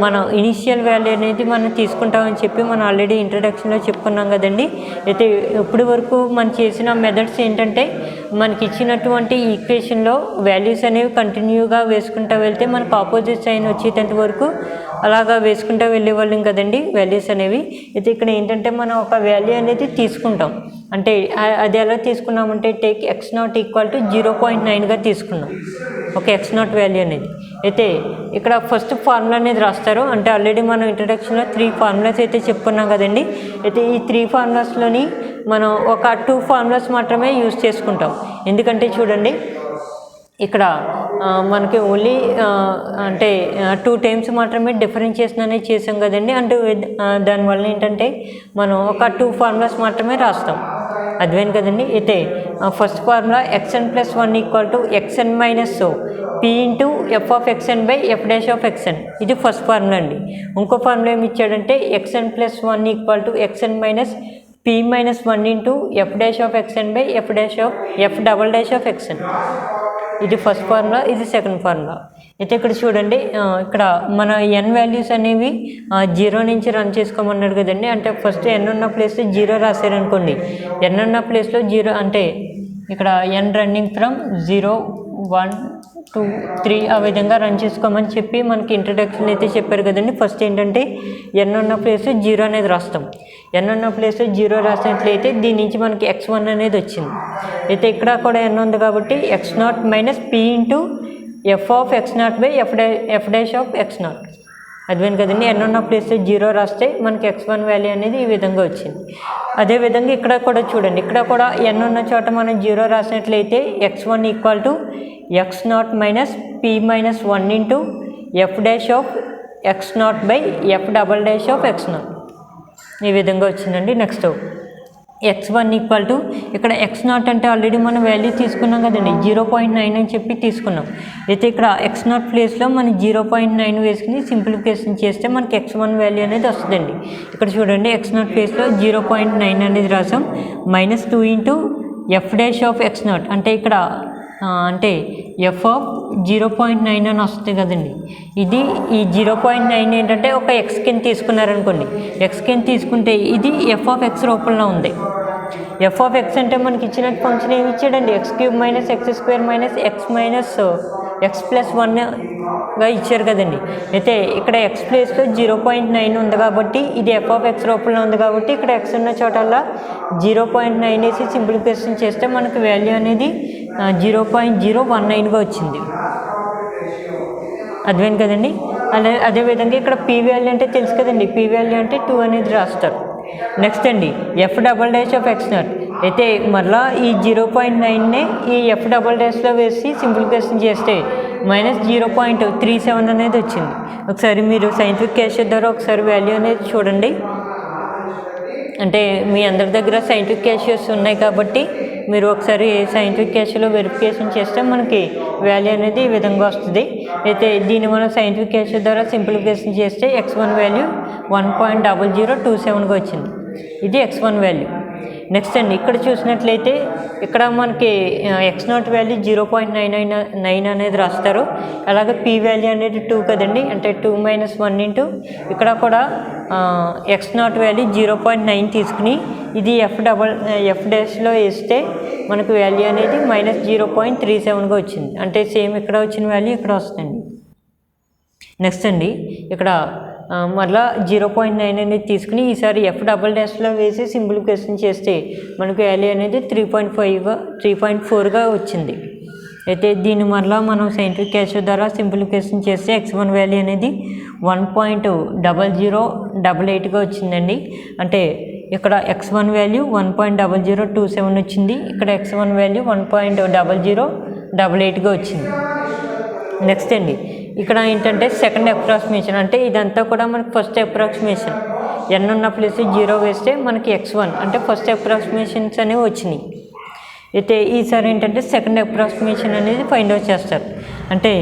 మనం ఇనిషియల్ వాల్యూ అనేది మనం తీసుకుంటామని చెప్పి మనం ఆల్రెడీ ఇంట్రడక్షన్లో చెప్పుకున్నాం కదండి. అయితే ఇప్పటి వరకు మనం చేసిన మెథడ్స్ ఏంటంటే మనకి ఇచ్చినటువంటి ఈక్వేషన్లో వాల్యూస్ అనేవి కంటిన్యూగా వేసుకుంటూ వెళ్తే మనకు ఆపోజిట్ సైన్ వచ్చేటంత వరకు అలాగా వేసుకుంటూ వెళ్ళేవాళ్ళం కదండి వాల్యూస్ అనేవి. అయితే ఇక్కడ ఏంటంటే మనం ఒక వాల్యూ అనేది తీసుకుంటాం. అంటే అది ఎలా తీసుకున్నామంటే టేక్ x0 ఈక్వల్ టు 0.9గా తీసుకున్నాం ఒక x0 వాల్యూ అనేది. అయితే ఇక్కడ ఫస్ట్ ఫార్ములా అనేది రాస్తారు. అంటే ఆల్రెడీ మనం ఇంట్రడక్షన్లో 3 ఫార్ములాస్ అయితే చెప్పుకున్నాం కదండి. అయితే ఈ 3 ఫార్ములాస్లోని మనం ఒక 2 ఫార్ములాస్ మాత్రమే యూజ్ చేసుకుంటాం. ఎందుకంటే చూడండి ఇక్కడ మనకి ఓన్లీ అంటే 2 టైమ్స్ మాత్రమే డిఫరెన్షియేషన్ అనేది చేసాం కదండి. అంటే దానివల్ల ఏంటంటే మనం ఒక 2 ఫార్ములాస్ మాత్రమే రాస్తాం. అర్థమైంది కదండి. అయితే first formula xn + 1 = xn - p into f of xn by f dash of xn. ఇది ఫస్ట్ ఫార్ములా అండి. ఇంకో ఫార్ములా ఏమి ఇచ్చాడంటే xn + 1 = xn - p - 1 into f dash of xn by f double dash of xn. ఇది first formula, ఇది second formula. అయితే ఇక్కడ చూడండి, ఇక్కడ మన n వాల్యూస్ అనేవి 0 నుంచి రన్ చేసుకోమన్నాడు కదండి. అంటే ఫస్ట్ n ఉన్న ప్లేస్లో 0 రాశారనుకోండి, n ఉన్న ప్లేస్లో 0 అంటే ఇక్కడ n రన్నింగ్ ఫ్రమ్ 0, 1, 2, 3 ఆ విధంగా రన్ చేసుకోమని చెప్పి మనకి ఇంట్రడక్షన్ అయితే చెప్పారు కదండి. ఫస్ట్ ఏంటంటే n ఉన్న ప్లేస్లో 0 అనేది రాస్తాం. n ఉన్న ప్లేస్లో 0 రాసినట్లయితే దీని నుంచి మనకి x1 అనేది వచ్చింది. అయితే ఇక్కడ కూడా n ఉంది కాబట్టి x0 - p into f of x0 by f dash of x0. అర్థమైంది కదండి. n ఉన్న ప్లేస్లో 0 రాస్తే మనకి x1 వాల్యూ అనేది ఈ విధంగా వచ్చింది. అదేవిధంగా ఇక్కడ కూడా చూడండి, ఇక్కడ కూడా n ఉన్న చోట మనం 0 రాసినట్లయితే x1 = x0 - p - 1 into f dash of x0 by f double dash of x0. ఈ విధంగా వచ్చిందండి. నెక్స్ట్ x1 ఇక్కడ x0 అంటే ఆల్రెడీ మనం వాల్యూ తీసుకున్నాం కదండి, 0.9 అని చెప్పి తీసుకున్నాం. అయితే ఇక్కడ x0 ప్లేస్లో మనం 0.9 వేసుకుని సింప్లిఫికేషన్ చేస్తే మనకి x1 వాల్యూ అనేది వస్తుందండి. ఇక్కడ చూడండి, x0 ప్లేస్లో 0.9 అనేది రాసాం. -2 into f dash of x0 అంటే ఇక్కడ అంటే f ఆఫ్ 0.9 అని వస్తుంది కదండి. ఇది ఈ 0.9 ఏంటంటే ఒక x కింద తీసుకున్నారనుకోండి, x కింద తీసుకుంటే ఇది f ఆఫ్ x రూపంలో ఉంది. f ఆఫ్ x అంటే మనకి ఇచ్చిన ఫంక్షన్ ఏమి ఇచ్చాడండి, x³ - x² - x + 1గా ఇచ్చారు కదండి. అయితే ఇక్కడ x ప్లేస్లో 0.9 ఉంది కాబట్టి ఇది f ఆఫ్ x రూపంలో ఉంది కాబట్టి ఇక్కడ x ఉన్న చోటల్లా 0.9 వేసి సింప్లిఫికేషన్ చేస్తే మనకి వాల్యూ అనేది 0.019గా వచ్చింది. అర్థమైంది కదండి. అదేవిధంగా ఇక్కడ p వాల్యూ అంటే తెలుసు కదండి, p వాల్యూ అంటే 2 అనేది రాస్తారు. నెక్స్ట్ అండి f double dash of x0. అయితే మరలా ఈ 0.9నే ఈ f డబల్ డాష్లో వేసి సింప్లిఫికేషన్ చేస్తే -0.37 అనేది వచ్చింది. ఒకసారి మీరు సైంటిఫిక్ క్యాల్కులేటర్ ద్వారా ఒకసారి వాల్యూ అనేది చూడండి. అంటే మీ అందరి దగ్గర సైంటిఫిక్ క్యాల్కులేటర్స్ ఉన్నాయి కాబట్టి మీరు ఒకసారి సైంటిఫిక్ క్యాల్కులేటర్లో వెరిఫికేషన్ చేస్తే మనకి వాల్యూ అనేది ఈ విధంగా వస్తుంది. అయితే దీన్ని మనం సైంటిఫిక్ క్యాల్కులేటర్ ద్వారా సింప్లిఫికేషన్ చేస్తే x1 వాల్యూ 1.0027గా వచ్చింది. ఇది x1 వాల్యూ. నెక్స్ట్ అండి ఇక్కడ చూసినట్లయితే ఇక్కడ మనకి x0 వాల్యూ 0.9 అనేది రాస్తారు. అలాగే p వాల్యూ అనేది 2 కదండి, అంటే 2 - 1 ఇంటూ ఇక్కడ కూడా x0 వాల్యూ 0.9 తీసుకుని ఇది f డాష్లో వేస్తే మనకు వాల్యూ అనేది -0.37గా వచ్చింది. అంటే సేమ్ ఇక్కడ వచ్చిన వాల్యూ ఇక్కడ వస్తుంది. నెక్స్ట్ అండి ఇక్కడ మరలా 0.9 అనేది తీసుకుని ఈసారి f డబల్ డాష్లో వేసి సింప్లిఫికేషన్ చేస్తే మనకు వాల్యూ అనేది 3.4గా వచ్చింది. అయితే దీన్ని మరలా మనం సైంటిఫిక్ క్యాల్కులేటర్ ద్వారా సింప్లిఫికేషన్ చేస్తే x1 వాల్యూ అనేది 1.0088గా వచ్చిందండి. అంటే ఇక్కడ x1 వాల్యూ 1.0027 వచ్చింది, ఇక్కడ x1 వాల్యూ 1.0088గా వచ్చింది. నెక్స్ట్ అండి ఇక్కడ ఏంటంటే సెకండ్ అప్రాక్సిమేషన్, అంటే ఇదంతా కూడా మనకి ఫస్ట్ అప్రాక్సిమేషన్. n ఉన్న ప్లేస్ 0 వేస్తే మనకి x1 అంటే ఫస్ట్ అప్రాక్సిమేషన్స్ అనేవి వచ్చినాయి. అయితే ఈసారి ఏంటంటే సెకండ్ అప్రాక్సిమేషన్ అనేది ఫైండ్ అవుట్ చేస్తారు. అంటే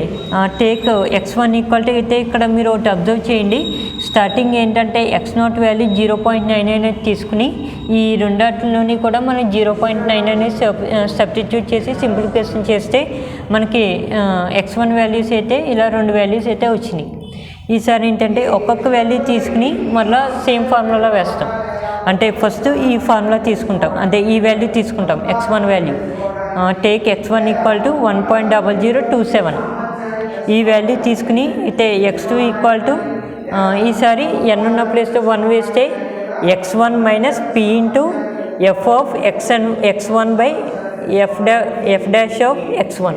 టేక్ x1 అయితే ఇక్కడ మీరు ఒకటి అబ్జర్వ్ చేయండి, స్టార్టింగ్ ఏంటంటే x0 వాల్యూ 0.9 అనేది తీసుకుని ఈ రెండాటిలోని కూడా మనం 0.9 అనేది సబ్స్టిట్యూట్ చేసి సింప్లిఫికేషన్ చేస్తే మనకి x1 వాల్యూస్ అయితే ఇలా 2 వాల్యూస్ అయితే వచ్చినాయి. ఈసారి ఏంటంటే ఒక్కొక్క వాల్యూ తీసుకుని మళ్ళీ సేమ్ ఫార్ములాలో వేస్తాం. అంటే ఫస్ట్ ఈ ఫార్ములా తీసుకుంటాం, అంటే ఈ వాల్యూ తీసుకుంటాం x1 వాల్యూ. Take x1 = 1.0027. ఈ వాల్యూ తీసుకుని అయితే x2 ఈసారి n ఉన్న ప్లేస్లో 1 వేస్తే x1 - p into f of x1 by f dash of x1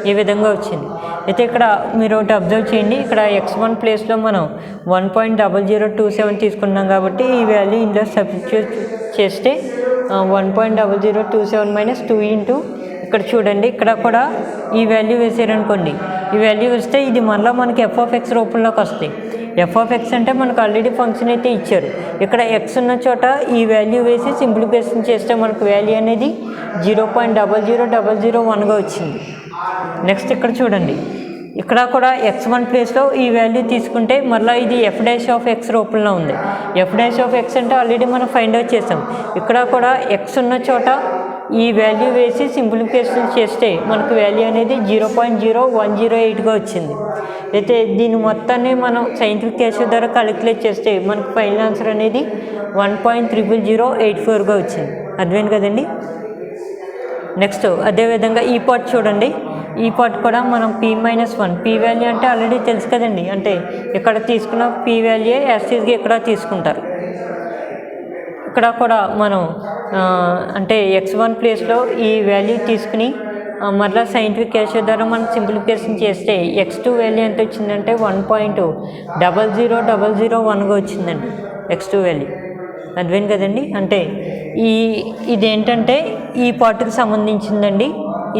ఈ విధంగా వచ్చింది. అయితే ఇక్కడ మీరు ఒకటి అబ్జర్వ్ చేయండి, ఇక్కడ x1 ప్లేస్లో మనం 1.0027 తీసుకున్నాం కాబట్టి ఈ వాల్యూ ఇందులో సబ్స్టిట్యూట్ చేస్తే 1.0027 - 2 ఇంటూ ఇక్కడ చూడండి, ఇక్కడ కూడా ఈ వాల్యూ వేసారనుకోండి, ఈ వాల్యూ వేస్తే ఇది మళ్ళీ మనకి f ఆఫ్ x రూపంలోకి వస్తాయి. ఎఫ్ ఆఫ్ ఎక్స్ అంటే మనకు ఆల్రెడీ ఫంక్షన్ అయితే ఇచ్చారు. ఇక్కడ ఎక్స్ ఉన్న చోట ఈ వాల్యూ వేసి సింప్లిఫికేషన్ చేస్తే మనకు వాల్యూ అనేది 0.00001గా వచ్చింది. నెక్స్ట్ ఇక్కడ చూడండి, ఇక్కడ కూడా x1 ప్లేస్లో ఈ వాల్యూ తీసుకుంటే మళ్ళీ ఇది ఎఫ్ డాష్ ఆఫ్ ఎక్స్ రూపంలో ఉంది. ఎఫ్ డాష్ ఆఫ్ ఎక్స్ అంటే ఆల్రెడీ మనం ఫైండ్ అవుట్ చేసాం. ఇక్కడ కూడా ఎక్స్ ఉన్న చోట ఈ వాల్యూ వేసి సింప్లిఫికేషన్ చేస్తే మనకు వాల్యూ అనేది 0.0108గా వచ్చింది. అయితే దీని మొత్తాన్ని మనం సైంటిఫిక్ క్యాల్కులేషన్ ద్వారా క్యాలిక్యులేట్ చేస్తే మనకు ఫైనల్ ఆన్సర్ అనేది 1.00084గా వచ్చింది. అర్థమైంది కదండి. నెక్స్ట్ అదేవిధంగా ఈ పార్ట్ చూడండి. ఈ పార్ట్ కూడా మనం p-1 p వాల్యూ అంటే ఆల్రెడీ తెలుసు కదండి. అంటే ఇక్కడ తీసుకున్న p వాల్యూ యాస్టీస్గా ఇక్కడ తీసుకుంటారు. ఇక్కడ కూడా మనం అంటే x1 ప్లేస్లో ఈ వాల్యూ తీసుకుని మరలా సైంటిఫిక్ క్యాల్కులేషన్ ద్వారా మనం సింప్లిఫికేషన్ చేస్తే x2 వాల్యూ ఎంత వచ్చిందంటే 1.00001గా వచ్చిందండి x2 వాల్యూ. అర్థమైంది కదండి. అంటే ఇదేంటంటే ఈ పార్ట్కి సంబంధించిందండి,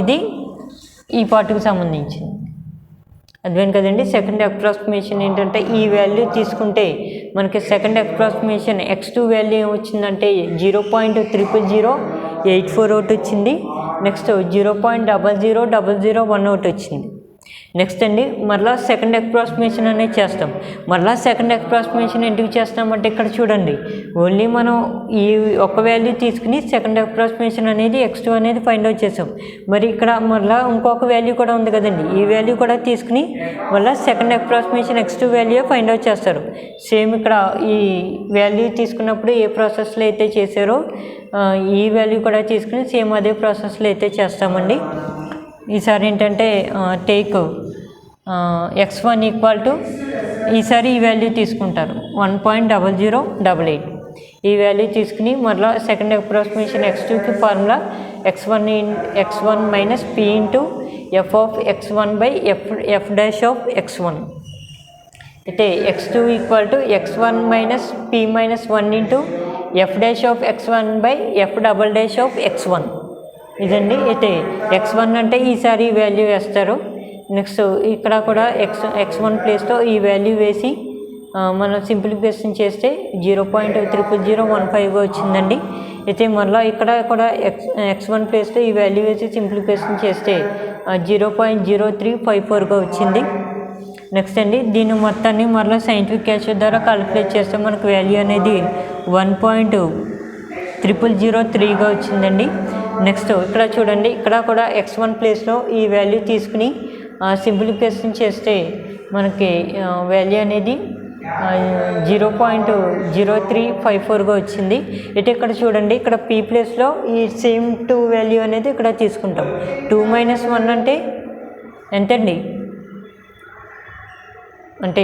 ఇది ఈ పార్ట్కి సంబంధించింది. అర్థమైంది కదండి. సెకండ్ అప్రాక్సిమేషన్ ఏంటంటే ఈ వాల్యూ తీసుకుంటే మనకి సెకండ్ అప్రాక్సిమేషన్ x2 వాల్యూ ఏమొచ్చిందంటే 0.00084 వచ్చింది. నెక్స్ట్ 0.00001 వచ్చింది. నెక్స్ట్ అండి మరలా సెకండ్ అప్రాక్సిమేషన్ అనేది చేస్తాం. మరలా సెకండ్ అప్రాక్సిమేషన్ ఎందుకు చేస్తామంటే ఇక్కడ చూడండి, ఓన్లీ మనం ఈ ఒక వాల్యూ తీసుకుని సెకండ్ అప్రాక్సిమేషన్ అనేది x2 అనేది ఫైండ్ అవుట్ చేసాం. మరి ఇక్కడ మరలా ఇంకొక వాల్యూ కూడా ఉంది కదండి, ఈ వాల్యూ కూడా తీసుకుని మళ్ళీ second approximation x2 value find out చేస్తారు. సేమ్ ఇక్కడ ఈ వాల్యూ తీసుకున్నప్పుడు ఏ ప్రాసెస్లో అయితే చేశారో ఈ వాల్యూ కూడా తీసుకుని సేమ్ అదే ప్రాసెస్లో అయితే చేస్తామండి. ఈసారి ఏంటంటే టేక్ x1 ఈక్వల్ టు ఈసారి ఈ వాల్యూ తీసుకుంటారు 1.0088. ఈ వాల్యూ తీసుకుని మరలా సెకండ్ అప్రాక్సిమేషన్ x2కి formula x1 minus p into F of x1 by F dash of x1. అయితే x2 equal to x1 minus p minus 1 into F dash of x1 by F double dash of x1. ఇదండి. అయితే x1 అంటే ఈసారి ఈ value వేస్తారు. Next ఇక్కడ కూడా x1 ప్లేస్లో ఈ వాల్యూ వేసి మనం సింప్లిఫికేషన్ చేస్తే 0.00015గా వచ్చిందండి. అయితే మళ్ళీ ఇక్కడ కూడా x1 ప్లేస్లో ఈ వాల్యూ వేసి సింప్లిఫికేషన్ చేస్తే 0.0354గా వచ్చింది. నెక్స్ట్ అండి దీని మొత్తాన్ని మరలా సైంటిఫిక్ క్యాల్కులేషన్ ద్వారా క్యాలిక్యులేట్ చేస్తే మనకు వాల్యూ అనేది 1.0003గా వచ్చిందండి. నెక్స్ట్ ఇక్కడ చూడండి, ఇక్కడ కూడా x1 ప్లేస్లో ఈ వాల్యూ తీసుకుని సింప్లిఫికేషన్ చేస్తే మనకి వాల్యూ అనేది 0.0354గా వచ్చింది. ఇటు ఇక్కడ చూడండి, ఇక్కడ p ప్లేస్లో ఈ సేమ్ 2 వాల్యూ అనేది ఇక్కడ తీసుకుంటాం. 2 - 1 అంటే ఎంతండి, అంటే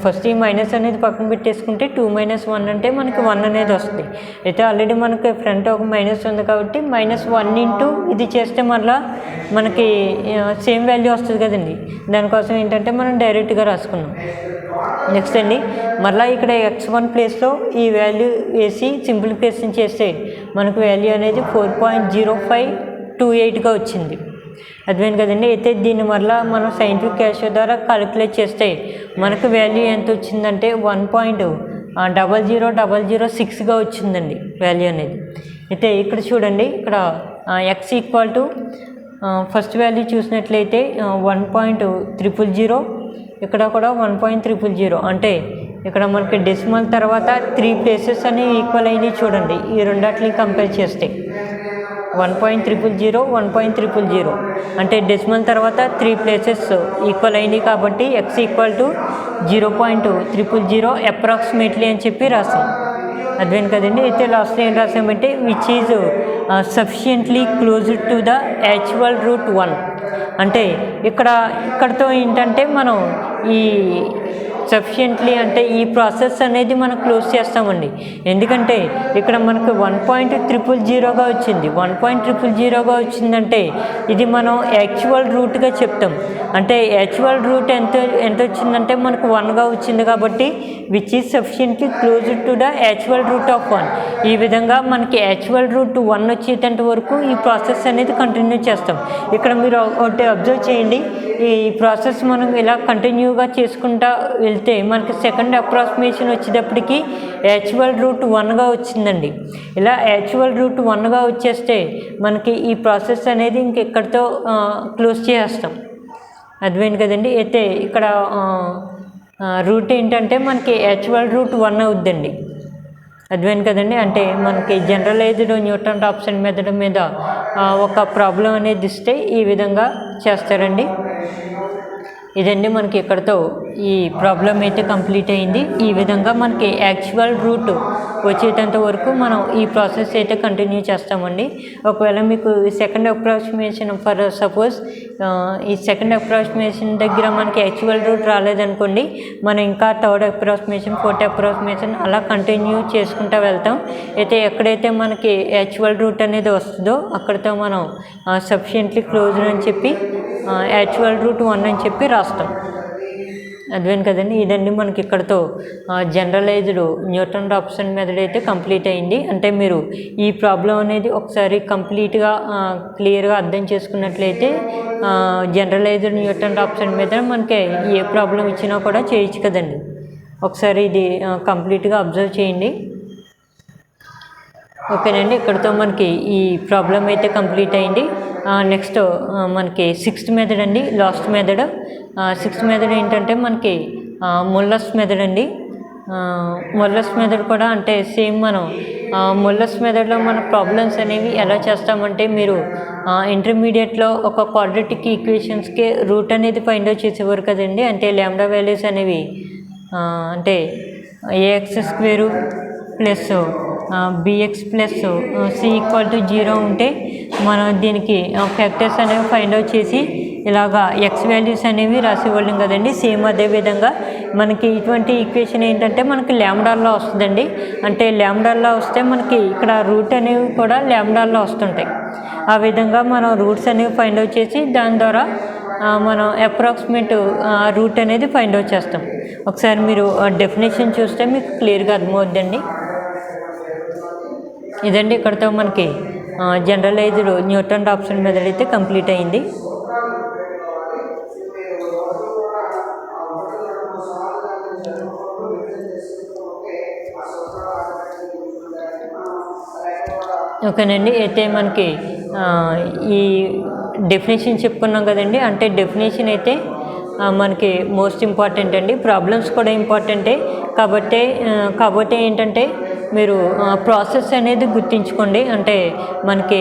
ఫస్ట్ ఈ మైనస్ అనేది పక్కన పెట్టేసుకుంటే 2 - 1 అంటే మనకి 1 అనేది వస్తుంది. అయితే ఆల్రెడీ మనకి ఫ్రంట్ ఒక మైనస్ ఉంది కాబట్టి -1 ఇంటూ ఇది చేస్తే మళ్ళీ మనకి సేమ్ వాల్యూ వస్తుంది కదండి. దానికోసం ఏంటంటే మనం డైరెక్ట్గా రాసుకున్నాం. నెక్స్ట్ అండి మళ్ళీ ఇక్కడ x1 ప్లేస్లో ఈ వాల్యూ వేసి సింప్లిఫికేషన్ చేస్తే మనకు వాల్యూ అనేది 4.0528గా వచ్చింది. అర్థమైంది కదండి. అయితే దీని వల్ల మనం సైంటిఫిక్ క్యాల్కులేషన్ ద్వారా క్యాలిక్యులేట్ చేస్తే మనకు వాల్యూ ఎంత వచ్చిందంటే 1.00006గా వచ్చిందండి వాల్యూ అనేది. అయితే ఇక్కడ చూడండి, ఇక్కడ x equal to first value చూసినట్లయితే 1.000, ఇక్కడ కూడా 1.000. అంటే ఇక్కడ మనకి డెసిమల్ తర్వాత 3 ప్లేసెస్ అనేవి ఈక్వల్ అయినాయి చూడండి. ఈ రెండాటిని కంపేర్ చేస్తే 1.000, 1.000 అంటే డెసిమల్ తర్వాత 3 ప్లేసెస్ ఈక్వల్ అయినాయి కాబట్టి x ఈక్వల్ టు 0.000 అప్రాక్సిమేట్లీ అని చెప్పి రాసాం. అర్థమైంది కదండి. అయితే లాస్ట్లో ఏం రాసామంటే which is sufficiently close to the actual root 1. అంటే ఇక్కడతో ఏంటంటే మనం ఈ సఫిషియెంట్లీ అంటే ఈ ప్రాసెస్ అనేది మనం క్లోజ్ చేస్తామండి. ఎందుకంటే ఇక్కడ మనకు 1.000గా వచ్చింది. 1.000గా వచ్చిందంటే ఇది మనం యాక్చువల్ రూట్గా చెప్తాం. అంటే యాక్చువల్ రూట్ ఎంత వచ్చిందంటే మనకు 1గా వచ్చింది కాబట్టి which is sufficiently close to the actual root of 1. ఈ విధంగా మనకి యాక్చువల్ రూట్ 1 వచ్చేంత వరకు ఈ ప్రాసెస్ అనేది కంటిన్యూ చేస్తాం. ఇక్కడ మీరు ఒకటి అబ్జర్వ్ చేయండి, ఈ ప్రాసెస్ మనం ఇలా కంటిన్యూగా చేసుకుంటా వెళ్తే వెళ్తే మనకి సెకండ్ అప్రాక్సిమేషన్ వచ్చేటప్పటికి h1 వచ్చిందండి. ఇలా h1 వచ్చేస్తే మనకి ఈ ప్రాసెస్ అనేది ఇంక ఇక్కడితో క్లోజ్ చేసేస్తాం. అర్థమైంది కదండి. అయితే ఇక్కడ రూట్ ఏంటంటే మనకి h1 అవుద్దండి. అర్థమైంది కదండి. అంటే మనకి జనరలైజ్డ్ న్యూటన్ రాప్సన్ మెథడ్ మీద ఒక ప్రాబ్లం అనేది ఇస్తే ఈ విధంగా చేస్తారండి. ఇదండి మనకి ఇక్కడతో ఈ ప్రాబ్లం అయితే కంప్లీట్ అయింది. ఈ విధంగా మనకి యాక్చువల్ రూట్ వచ్చేటంత వరకు మనం ఈ ప్రాసెస్ అయితే కంటిన్యూ చేస్తామండి. ఒకవేళ మీకు సెకండ్ అప్రాక్సిమేషన్ ఫర్ సపోజ్ ఈ సెకండ్ అప్రాక్సిమేషన్ దగ్గర మనకి యాక్చువల్ రూట్ రాలేదనుకోండి, మనం ఇంకా థర్డ్ అప్రాక్సిమేషన్, ఫోర్త్ అప్రాక్సిమేషన్ అలా కంటిన్యూ చేసుకుంటూ వెళ్తాం. అయితే ఎక్కడైతే మనకి యాక్చువల్ రూట్ అనేది వస్తుందో అక్కడితో మనం సఫిషియెంట్లీ క్లోజ్డ్ అని చెప్పి యాక్చువల్ రూట్ 1 అని చెప్పి రాస్తాం. అర్థమైంది కదండి. ఇదండి మనకి ఇక్కడతో జనరలైజ్డ్ న్యూటన్ రాప్సన్ మెథడ్ అయితే కంప్లీట్ అయింది. అంటే మీరు ఈ ప్రాబ్లం అనేది ఒకసారి కంప్లీట్గా క్లియర్గా అర్థం చేసుకున్నట్లయితే జనరలైజ్డ్ న్యూటన్ రాప్సన్ మెథడ్ మనకి ఏ ప్రాబ్లం ఇచ్చినా కూడా చేయొచ్చు కదండి. ఒకసారి ఇది కంప్లీట్గా అబ్జర్వ్ చేయండి. ఓకేనండి. ఇక్కడితో మనకి ఈ ప్రాబ్లం అయితే కంప్లీట్ అయింది. నెక్స్ట్ మనకి సిక్స్త్ మెథడ్ అండి, లాస్ట్ మెథడ్. సిక్స్త్ మెథడ్ ఏంటంటే మనకి ముల్లర్స్ మెథడ్ అండి. ముల్లర్స్ మెథడ్ కూడా అంటే సేమ్ మనం ముల్లర్స్ మెథడ్లో మన ప్రాబ్లమ్స్ అనేవి ఎలా చేస్తామంటే, మీరు ఇంటర్మీడియట్లో ఒక క్వాడ్రాటిక్ ఈక్వేషన్స్కి రూట్ అనేది ఫైండ్ అవుట్ చేసేవారు కదండి. అంటే లాంబ్డా వాల్యూస్ అనేవి అంటే ax² plus bx plus c = 0 ఉంటే మనం దీనికి ఫ్యాక్టర్స్ అనేవి ఫైండ్ అవుట్ చేసి ఇలాగా ఎక్స్ వాల్యూస్ అనేవి రాసేవాళ్ళం కదండి. సేమ్ అదేవిధంగా మనకి ఇటువంటి ఈక్వేషన్ ఏంటంటే మనకి ల్యాంబ్డాల్లో వస్తుందండి. అంటే ల్యాంబ్డాల్లో వస్తే మనకి ఇక్కడ రూట్ అనేవి కూడా ల్యాంబ్డాల్లో వస్తుంటాయి. ఆ విధంగా మనం రూట్స్ అనేవి ఫైండ్ అవుట్ చేసి దాని ద్వారా మనం అప్రాక్సిమేట్ రూట్ అనేది ఫైండ్ అవుట్ చేస్తాం. ఒకసారి మీరు డెఫినేషన్ చూస్తే మీకు క్లియర్గా అర్థమవుద్దండి. ఇదండి ఇక్కడితో మనకి జనరలైజ్డ్ న్యూటన్ రాప్సన్ మెథడ్ అయితే కంప్లీట్ అయింది. ఓకేనండి. అయితే మనకి ఈ డెఫినేషన్ చెప్పుకున్నాం కదండి. అంటే డెఫినేషన్ అయితే మనకి మోస్ట్ ఇంపార్టెంట్ అండి. ప్రాబ్లమ్స్ కూడా ఇంపార్టెంటే. కాబట్టి ఏంటంటే మీరు ప్రాసెస్ అనేది గుర్తించుకోండి. అంటే మనకి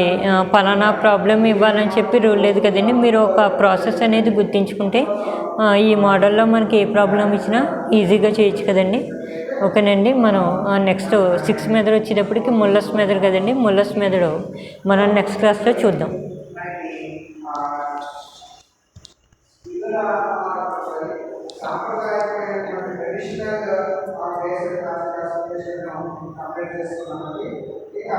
పలానా ప్రాబ్లం ఇవ్వాలని చెప్పి రూల్ లేదు కదండి. మీరు ఒక ప్రాసెస్ అనేది గుర్తించుకుంటే ఈ మోడల్లో మనకి ఏ ప్రాబ్లం ఇచ్చినా ఈజీగా చేయొచ్చు కదండి. ఓకేనండి. మనం నెక్స్ట్ 6th మెథడ్ వచ్చేటప్పటికి ముల్లర్స్ మెథడ్ కదండి. ముల్లర్స్ మెథడ్ మనం నెక్స్ట్ క్లాస్లో చూద్దాం. సాంప్రదాయమైనటువంటి ట్రెడిషనల్ బేస్డ్ క్లాసిఫికేషన్ కంప్లీట్ చేసుకున్నామండి. ఇక